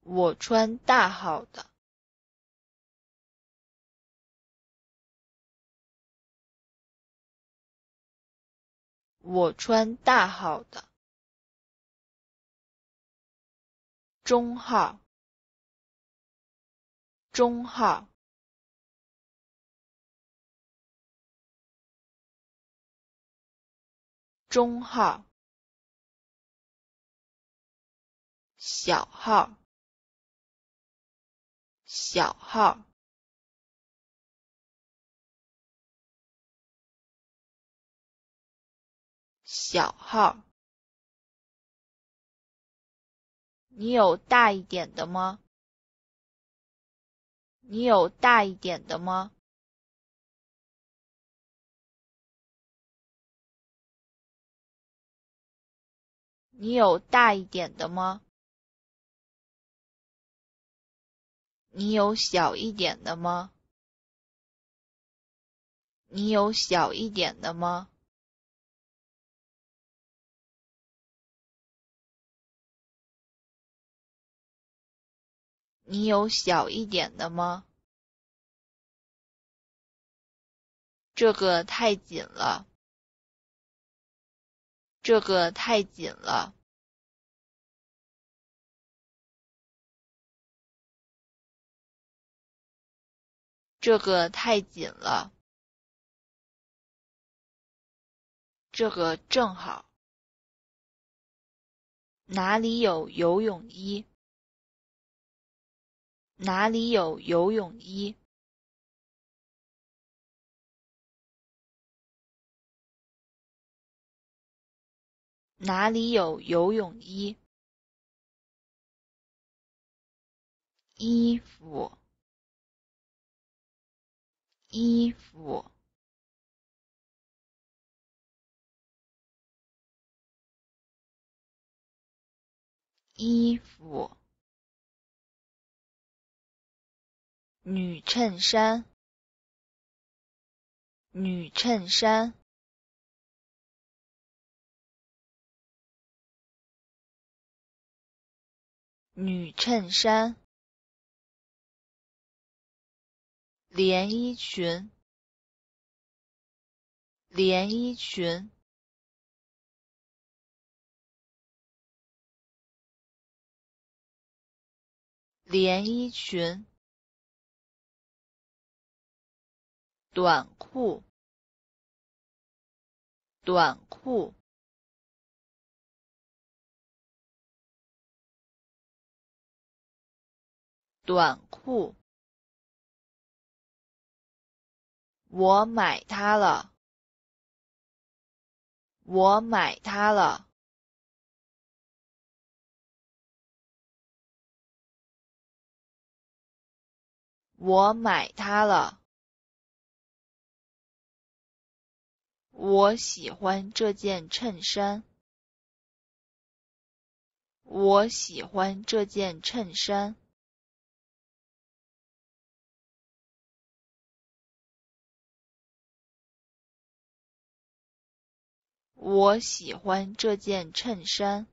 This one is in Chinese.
我穿大号的。我穿大号的。中号。中号。中号。小号。小号。小号。你有大一点的吗？你有大一点的吗？你有大一点的吗？你有小一点的吗？你有小一点的吗？你有小一点的吗？这个太紧了。这个太紧了。这个太紧了。这个正好。哪里有游泳衣？哪里有游泳衣？哪里有游泳衣？衣服。衣服。衣服。女衬衫。女衬衫。女衬衫。连衣裙。连衣裙。连衣裙。短裤。短裤。短裤。我买它了。我买它了。我买它了。我喜欢这件衬衫。我喜欢这件衬衫。我喜欢这件衬衫。